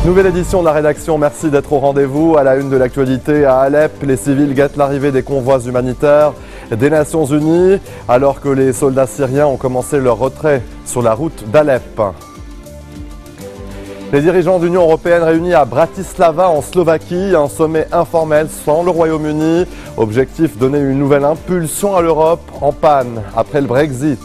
Nouvelle édition de la rédaction, merci d'être au rendez-vous. À la une de l'actualité, à Alep, les civils guettent l'arrivée des convois humanitaires des Nations Unies, alors que les soldats syriens ont commencé leur retrait sur la route d'Alep. Les dirigeants de l'Union européenne réunis à Bratislava en Slovaquie, un sommet informel sans le Royaume-Uni. Objectif, donner une nouvelle impulsion à l'Europe en panne après le Brexit.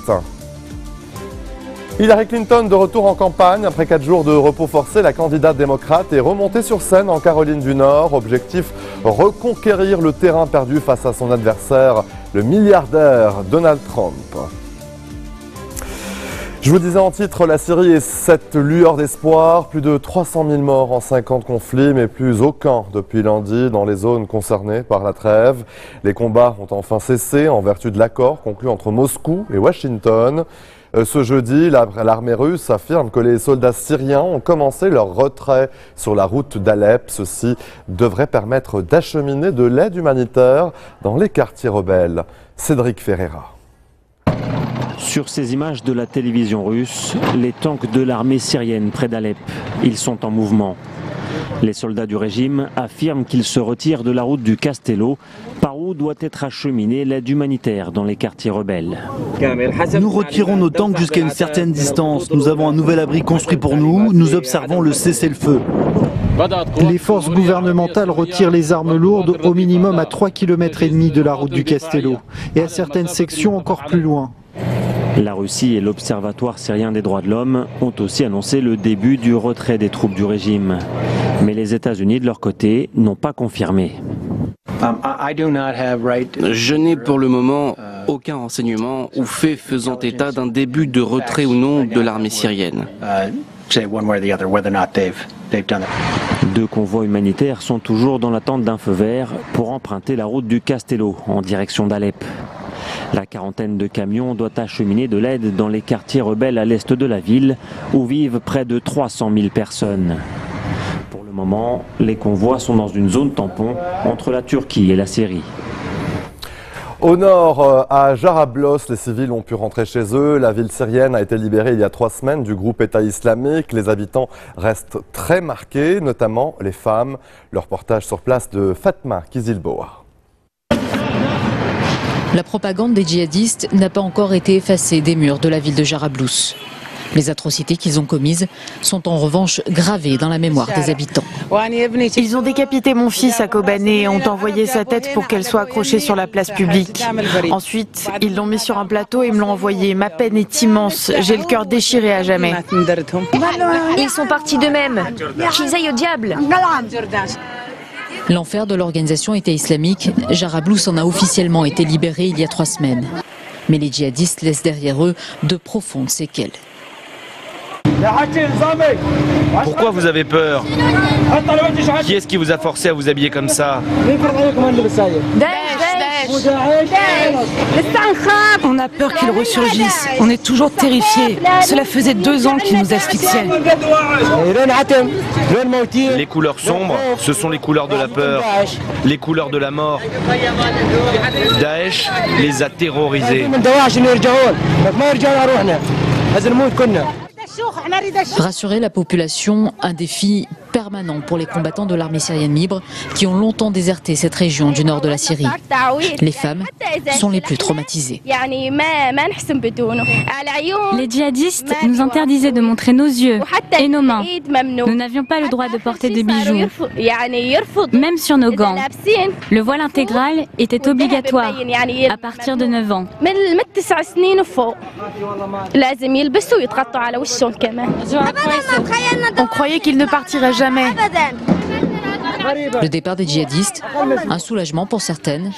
Hillary Clinton de retour en campagne. Après 4 jours de repos forcé, la candidate démocrate est remontée sur scène en Caroline du Nord. Objectif, reconquérir le terrain perdu face à son adversaire, le milliardaire Donald Trump. Je vous disais en titre, la Syrie est cette lueur d'espoir. Plus de 300 000 morts en 50 conflits, mais plus aucun depuis lundi dans les zones concernées par la trêve. Les combats ont enfin cessé en vertu de l'accord conclu entre Moscou et Washington. Ce jeudi, l'armée russe affirme que les soldats syriens ont commencé leur retrait sur la route d'Alep. Ceci devrait permettre d'acheminer de l'aide humanitaire dans les quartiers rebelles. Cédric Ferreira. Sur ces images de la télévision russe, les tanks de l'armée syrienne près d'Alep, ils sont en mouvement. Les soldats du régime affirment qu'ils se retirent de la route du Castello, par où doit être acheminée l'aide humanitaire dans les quartiers rebelles. Nous retirons nos tanks jusqu'à une certaine distance. Nous avons un nouvel abri construit pour nous. Nous observons le cessez-le-feu. Les forces gouvernementales retirent les armes lourdes au minimum à 3,5 km de la route du Castello et à certaines sections encore plus loin. La Russie et l'Observatoire syrien des droits de l'homme ont aussi annoncé le début du retrait des troupes du régime. Mais les États-Unis, de leur côté, n'ont pas confirmé. Je n'ai pour le moment aucun renseignement ou fait faisant état d'un début de retrait ou non de l'armée syrienne. 2 convois humanitaires sont toujours dans l'attente d'un feu vert pour emprunter la route du Castello en direction d'Alep. La quarantaine de camions doit acheminer de l'aide dans les quartiers rebelles à l'est de la ville, où vivent près de 300 000 personnes. Pour le moment, les convois sont dans une zone tampon entre la Turquie et la Syrie. Au nord, à Jarablos, les civils ont pu rentrer chez eux. La ville syrienne a été libérée il y a 3 semaines du groupe État islamique. Les habitants restent très marqués, notamment les femmes. Le reportage sur place de Fatma Kizilboa. La propagande des djihadistes n'a pas encore été effacée des murs de la ville de Jarablous. Les atrocités qu'ils ont commises sont en revanche gravées dans la mémoire des habitants. Ils ont décapité mon fils à Kobané et ont envoyé sa tête pour qu'elle soit accrochée sur la place publique. Ensuite, ils l'ont mis sur un plateau et me l'ont envoyé. Ma peine est immense, j'ai le cœur déchiré à jamais. Ils sont partis d'eux-mêmes, qu'ils aillent au diable. L'enfer de l'organisation État islamique, Jarablous en a officiellement été libéré il y a 3 semaines. Mais les djihadistes laissent derrière eux de profondes séquelles. Pourquoi vous avez peur? Qui est-ce qui vous a forcé à vous habiller comme ça? On a peur qu'ils ressurgissent. On est toujours terrifiés. Cela faisait 2 ans qu'ils nous asphyxiaient. Les couleurs sombres, ce sont les couleurs de la peur, les couleurs de la mort. Daesh les a terrorisés. Rassurer la population, un défi permanent pour les combattants de l'armée syrienne libre qui ont longtemps déserté cette région du nord de la Syrie. Les femmes sont les plus traumatisées. Les djihadistes nous interdisaient de montrer nos yeux et nos mains. Nous n'avions pas le droit de porter de bijoux, même sur nos gants. Le voile intégral était obligatoire à partir de 9 ans. On croyait qu'ils ne partiraient jamais. Le départ des djihadistes, un soulagement pour certaines.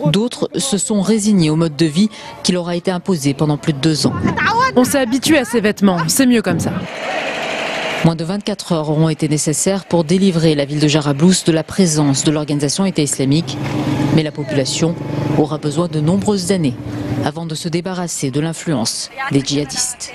D'autres se sont résignés au mode de vie qui leur a été imposé pendant plus de 2 ans. On s'est habitué à ces vêtements, c'est mieux comme ça. Moins de 24 heures auront été nécessaires pour délivrer la ville de Jarablous de la présence de l'organisation État islamique. Mais la population aura besoin de nombreuses années avant de se débarrasser de l'influence des djihadistes.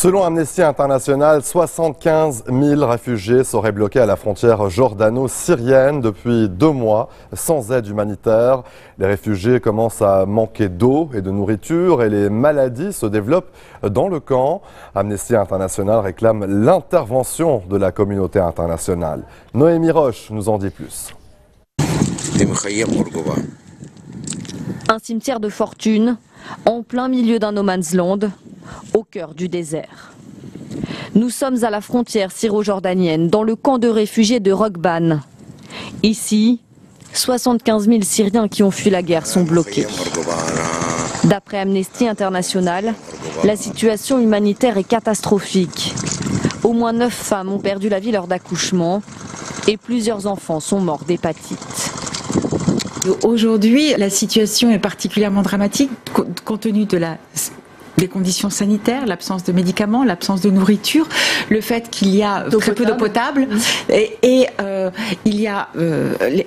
Selon Amnesty International, 75 000 réfugiés seraient bloqués à la frontière jordano-syrienne depuis 2 mois, sans aide humanitaire. Les réfugiés commencent à manquer d'eau et de nourriture et les maladies se développent dans le camp. Amnesty International réclame l'intervention de la communauté internationale. Noémie Roche nous en dit plus. Un cimetière de fortune, en plein milieu d'un no man's land, au cœur du désert. Nous sommes à la frontière syro-jordanienne, dans le camp de réfugiés de Rokban. Ici, 75 000 Syriens qui ont fui la guerre sont bloqués. D'après Amnesty International, la situation humanitaire est catastrophique. Au moins 9 femmes ont perdu la vie lors d'accouchements et plusieurs enfants sont morts d'hépatite. Aujourd'hui, la situation est particulièrement dramatique compte tenu de des conditions sanitaires, l'absence de médicaments, l'absence de nourriture, le fait qu'il y a très peu d'eau potable et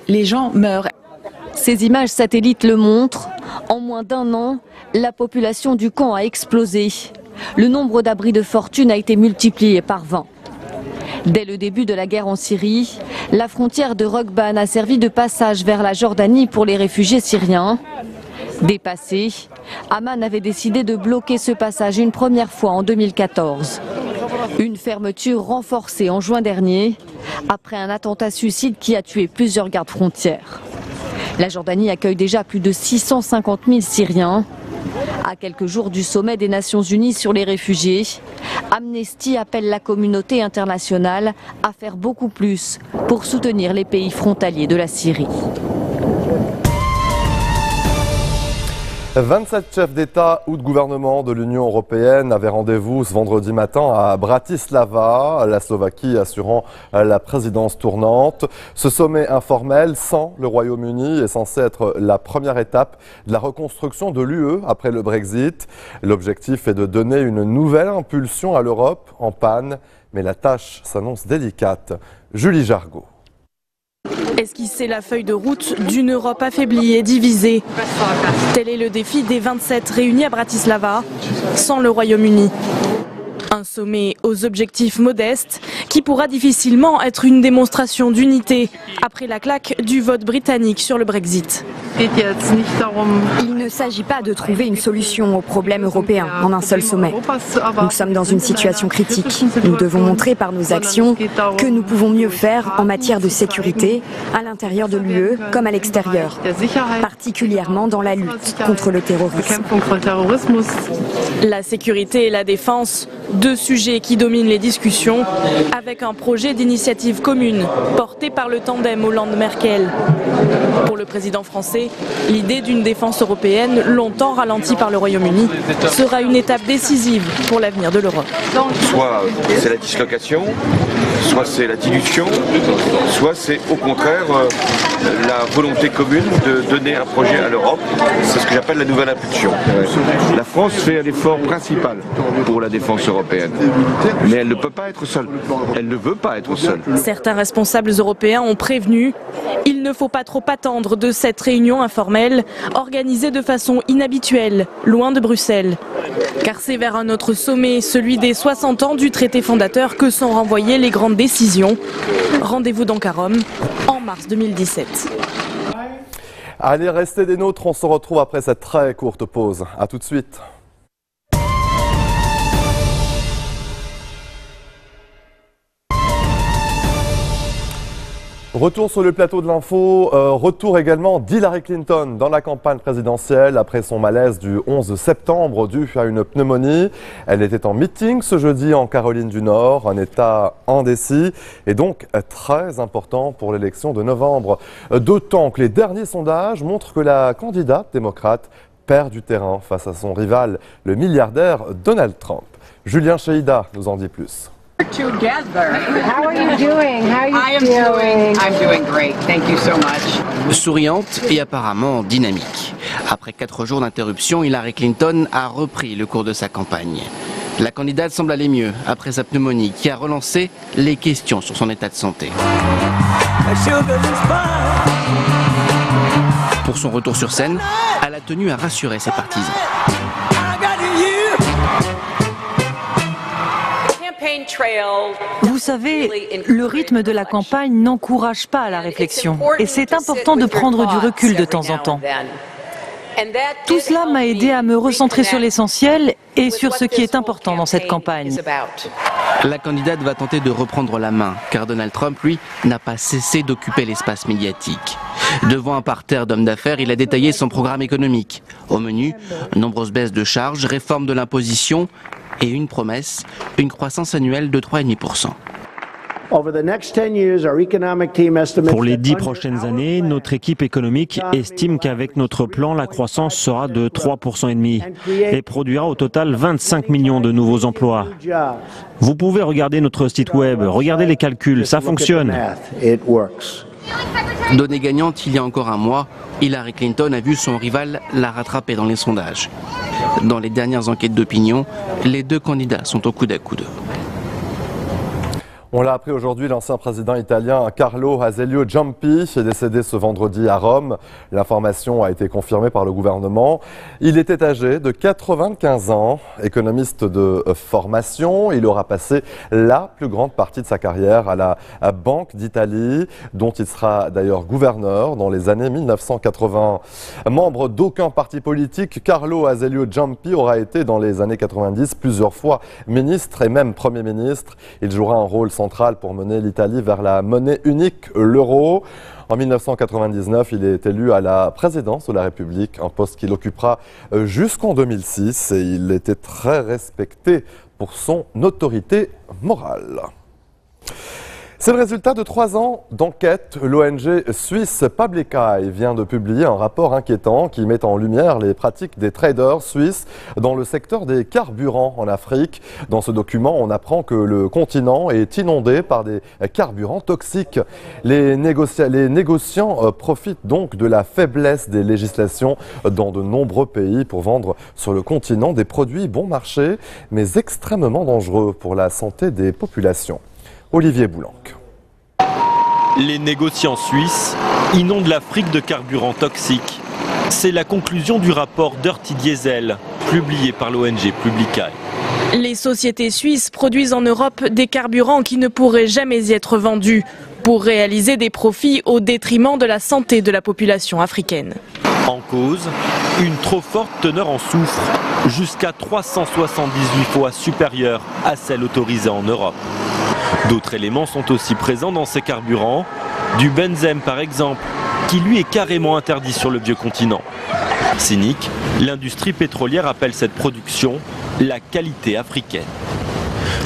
les gens meurent. Ces images satellites le montrent. En moins d'1 an, la population du camp a explosé. Le nombre d'abris de fortune a été multiplié par 20. Dès le début de la guerre en Syrie, la frontière de Rokban a servi de passage vers la Jordanie pour les réfugiés syriens. Dépassé, Amman avait décidé de bloquer ce passage une première fois en 2014. Une fermeture renforcée en juin dernier, après un attentat suicide qui a tué plusieurs gardes frontières. La Jordanie accueille déjà plus de 650 000 Syriens. À quelques jours du sommet des Nations Unies sur les réfugiés, Amnesty appelle la communauté internationale à faire beaucoup plus pour soutenir les pays frontaliers de la Syrie. 27 chefs d'État ou de gouvernement de l'Union européenne avaient rendez-vous ce vendredi matin à Bratislava, la Slovaquie assurant la présidence tournante. Ce sommet informel sans le Royaume-Uni est censé être la première étape de la reconstruction de l'UE après le Brexit. L'objectif est de donner une nouvelle impulsion à l'Europe en panne, mais la tâche s'annonce délicate. Julie Jargot. Esquisser la feuille de route d'une Europe affaiblie et divisée. Tel est le défi des 27 réunis à Bratislava, sans le Royaume-Uni. Un sommet aux objectifs modestes qui pourra difficilement être une démonstration d'unité après la claque du vote britannique sur le Brexit. Il ne s'agit pas de trouver une solution aux problèmes européens en un seul sommet. Nous sommes dans une situation critique. Nous devons montrer par nos actions que nous pouvons mieux faire en matière de sécurité à l'intérieur de l'UE comme à l'extérieur, particulièrement dans la lutte contre le terrorisme. La sécurité et la défense, 2 sujets qui dominent les discussions, avec un projet d'initiative commune porté par le tandem Hollande-Merkel. Pour le président français, l'idée d'une défense européenne, longtemps ralentie par le Royaume-Uni, sera une étape décisive pour l'avenir de l'Europe. Soit c'est la dislocation, soit c'est la dilution, soit c'est au contraire la volonté commune de donner un projet à l'Europe. C'est ce que j'appelle la nouvelle impulsion. La France fait un effort principal pour la défense européenne, mais elle ne peut pas être seule. Elle ne veut pas être seule. Certains responsables européens ont prévenu, il ne faut pas trop attendre de cette réunion informelle, organisée de façon inhabituelle, loin de Bruxelles. Car c'est vers un autre sommet, celui des 60 ans du traité fondateur, que sont renvoyées les grandes décisions. Rendez-vous donc à Rome, en mars 2017. Allez, restez des nôtres, on se retrouve après cette très courte pause. A tout de suite. Retour sur le plateau de l'info, retour également d'Hillary Clinton dans la campagne présidentielle après son malaise du 11 septembre dû à une pneumonie. Elle était en meeting ce jeudi en Caroline du Nord, un état indécis et donc très important pour l'élection de novembre. D'autant que les derniers sondages montrent que la candidate démocrate perd du terrain face à son rival, le milliardaire Donald Trump. Julien Cheida nous en dit plus. How are you doing? How are you doing? I'm doing great. Thank you so much. Souriante et apparemment dynamique. Après 4 jours d'interruption, Hillary Clinton a repris le cours de sa campagne. La candidate semble aller mieux après sa pneumonie qui a relancé les questions sur son état de santé. Pour son retour sur scène, elle a tenu à rassurer ses partisans. Vous savez, le rythme de la campagne n'encourage pas à la réflexion et c'est important de prendre du recul de temps en temps. Tout cela m'a aidé à me recentrer sur l'essentiel et sur ce qui est important dans cette campagne. La candidate va tenter de reprendre la main, car Donald Trump, lui, n'a pas cessé d'occuper l'espace médiatique. Devant un parterre d'hommes d'affaires, il a détaillé son programme économique. Au menu, nombreuses baisses de charges, réforme de l'imposition et une promesse, une croissance annuelle de 3,5%. Pour les 10 prochaines années, notre équipe économique estime qu'avec notre plan, la croissance sera de 3,5% et produira au total 25 millions de nouveaux emplois. Vous pouvez regarder notre site web, regardez les calculs, ça fonctionne. Donnée gagnante il y a encore un mois, Hillary Clinton a vu son rival la rattraper dans les sondages. Dans les dernières enquêtes d'opinion, les deux candidats sont au coude à coude. On l'a appris aujourd'hui, l'ancien président italien Carlo Azeglio Ciampi est décédé ce vendredi à Rome. L'information a été confirmée par le gouvernement. Il était âgé de 95 ans, économiste de formation. Il aura passé la plus grande partie de sa carrière à la Banque d'Italie, dont il sera d'ailleurs gouverneur dans les années 1980. Membre d'aucun parti politique, Carlo Azeglio Ciampi aura été dans les années 90 plusieurs fois ministre et même Premier ministre. Il jouera un rôle central pour mener l'Italie vers la monnaie unique, l'euro. En 1999, il est élu à la présidence de la République, un poste qu'il occupera jusqu'en 2006 et il était très respecté pour son autorité morale. C'est le résultat de 3 ans d'enquête. L'ONG suisse Public Eye vient de publier un rapport inquiétant qui met en lumière les pratiques des traders suisses dans le secteur des carburants en Afrique. Dans ce document, on apprend que le continent est inondé par des carburants toxiques. Les négociants profitent donc de la faiblesse des législations dans de nombreux pays pour vendre sur le continent des produits bon marché, mais extrêmement dangereux pour la santé des populations. Olivier Boulanc. Les négociants suisses inondent l'Afrique de carburants toxiques. C'est la conclusion du rapport Dirty Diesel, publié par l'ONG Public Eye. Les sociétés suisses produisent en Europe des carburants qui ne pourraient jamais y être vendus pour réaliser des profits au détriment de la santé de la population africaine. En cause, une trop forte teneur en soufre, jusqu'à 378 fois supérieure à celle autorisée en Europe. D'autres éléments sont aussi présents dans ces carburants, du benzène par exemple, qui lui est carrément interdit sur le vieux continent. Cynique, l'industrie pétrolière appelle cette production la qualité africaine.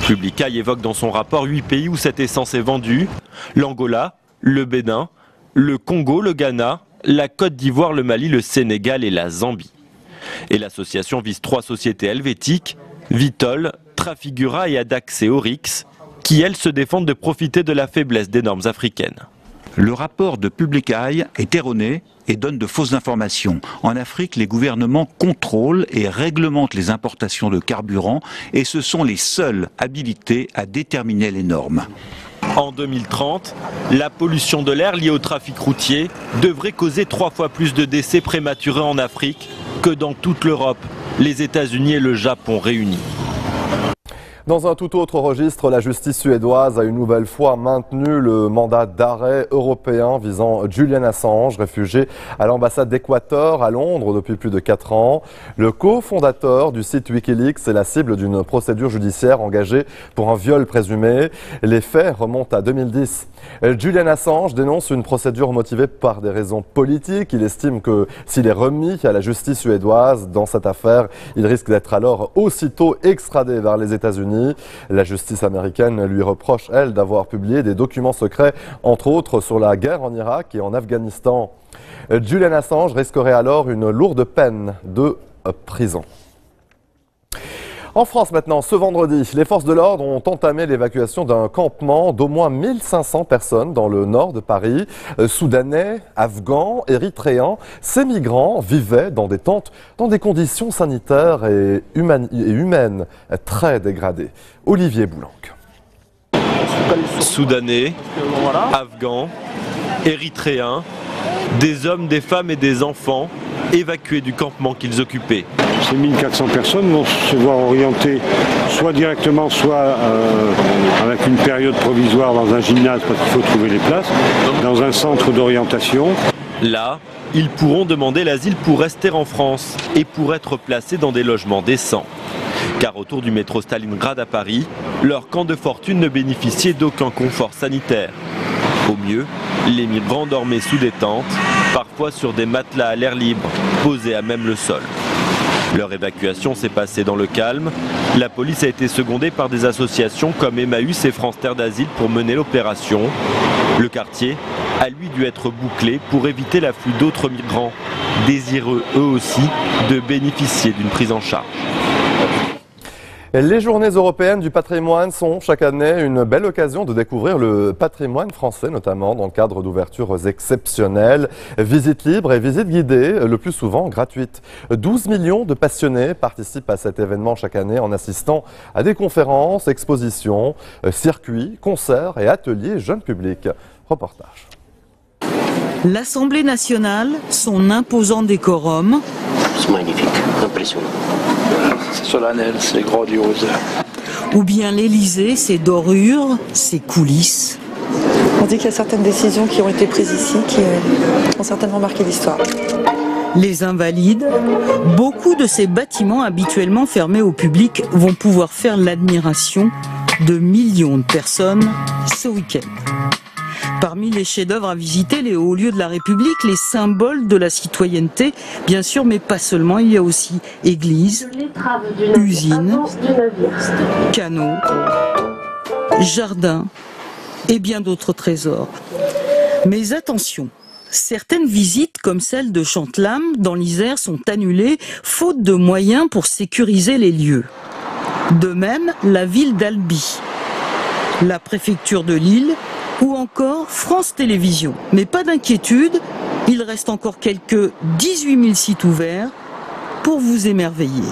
Public Eye évoque dans son rapport 8 pays où cette essence est vendue: l'Angola, le Bénin, le Congo, le Ghana, la Côte d'Ivoire, le Mali, le Sénégal et la Zambie. Et l'association vise 3 sociétés helvétiques, Vitol, Trafigura et Adax et Oryx, qui elles se défendent de profiter de la faiblesse des normes africaines. Le rapport de Public Eye est erroné et donne de fausses informations. En Afrique, les gouvernements contrôlent et réglementent les importations de carburant et ce sont les seuls habilités à déterminer les normes. En 2030, la pollution de l'air liée au trafic routier devrait causer 3 fois plus de décès prématurés en Afrique que dans toute l'Europe, les États-Unis et le Japon réunis. Dans un tout autre registre, la justice suédoise a une nouvelle fois maintenu le mandat d'arrêt européen visant Julian Assange, réfugié à l'ambassade d'Équateur à Londres depuis plus de 4 ans. Le cofondateur du site Wikileaks est la cible d'une procédure judiciaire engagée pour un viol présumé. Les faits remontent à 2010. Julian Assange dénonce une procédure motivée par des raisons politiques. Il estime que s'il est remis à la justice suédoise dans cette affaire, il risque d'être alors aussitôt extradé vers les États-Unis. La justice américaine lui reproche, elle, d'avoir publié des documents secrets, entre autres sur la guerre en Irak et en Afghanistan. Julian Assange risquerait alors une lourde peine de prison. En France maintenant, ce vendredi, les forces de l'ordre ont entamé l'évacuation d'un campement d'au moins 1500 personnes dans le nord de Paris. Soudanais, Afghans, Érythréens, ces migrants vivaient dans des tentes dans des conditions sanitaires et humaines très dégradées. Olivier Boulanc. Soudanais, Afghans, Érythréens, des hommes, des femmes et des enfants évacués du campement qu'ils occupaient. Ces 1400 personnes vont se voir orientées soit directement, soit avec une période provisoire dans un gymnase parce qu'il faut trouver les places, dans un centre d'orientation. Là, ils pourront demander l'asile pour rester en France et pour être placés dans des logements décents. Car autour du métro Stalingrad à Paris, leur camp de fortune ne bénéficiait d'aucun confort sanitaire. Au mieux, les migrants dormaient sous des tentes, parfois sur des matelas à l'air libre, posés à même le sol. Leur évacuation s'est passée dans le calme. La police a été secondée par des associations comme Emmaüs et France Terre d'Asile pour mener l'opération. Le quartier a lui dû être bouclé pour éviter l'afflux d'autres migrants, désireux eux aussi de bénéficier d'une prise en charge. Les journées européennes du patrimoine sont chaque année une belle occasion de découvrir le patrimoine français, notamment dans le cadre d'ouvertures exceptionnelles, visites libres et visites guidées, le plus souvent gratuites. 12 millions de passionnés participent à cet événement chaque année en assistant à des conférences, expositions, circuits, concerts et ateliers jeunes publics. Reportage. L'Assemblée nationale, son imposant décorum. C'est magnifique, impressionnant. C'est solennel, c'est grandiose. Ou bien l'Élysée, ses dorures, ses coulisses. On dit qu'il y a certaines décisions qui ont été prises ici qui ont certainement marqué l'histoire. Les Invalides, beaucoup de ces bâtiments habituellement fermés au public vont pouvoir faire l'admiration de millions de personnes ce week-end. Parmi les chefs-d'œuvre à visiter, les hauts lieux de la République, les symboles de la citoyenneté, bien sûr, mais pas seulement. Il y a aussi églises, usines, canaux, jardins et bien d'autres trésors. Mais attention, certaines visites, comme celle de Chantelam, dans l'Isère, sont annulées, faute de moyens pour sécuriser les lieux. De même, la ville d'Albi, la préfecture de Lille, ou encore France Télévisions. Mais pas d'inquiétude, il reste encore quelques 18 000 sites ouverts pour vous émerveiller.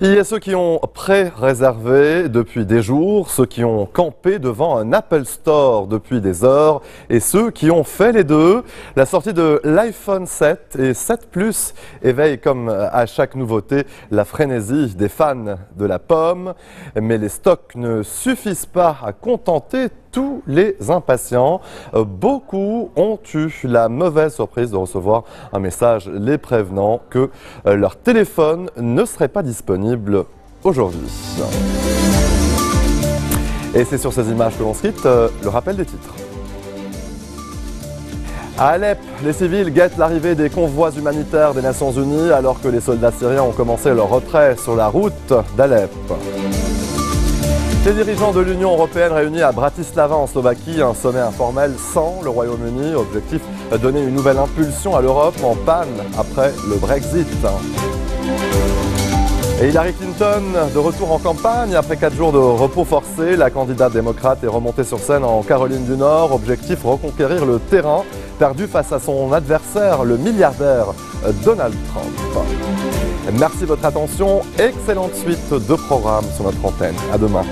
Il y a ceux qui ont pré-réservé depuis des jours, ceux qui ont campé devant un Apple Store depuis des heures et ceux qui ont fait les deux. La sortie de l'iPhone 7 et 7 Plus éveille comme à chaque nouveauté la frénésie des fans de la pomme. Mais les stocks ne suffisent pas à contenter tous les impatients. Beaucoup ont eu la mauvaise surprise de recevoir un message les prévenant que leur téléphone ne serait pas disponible aujourd'hui. Et c'est sur ces images que l'on se quitte. Le rappel des titres. À Alep, les civils guettent l'arrivée des convois humanitaires des Nations Unies alors que les soldats syriens ont commencé leur retrait sur la route d'Alep. Les dirigeants de l'Union européenne réunis à Bratislava en Slovaquie, un sommet informel sans le Royaume-Uni. Objectif, donner une nouvelle impulsion à l'Europe en panne après le Brexit. Et Hillary Clinton, de retour en campagne après 4 jours de repos forcé. La candidate démocrate est remontée sur scène en Caroline du Nord. Objectif, reconquérir le terrain perdu face à son adversaire, le milliardaire Donald Trump. Merci de votre attention. Excellente suite de programmes sur notre antenne. À demain.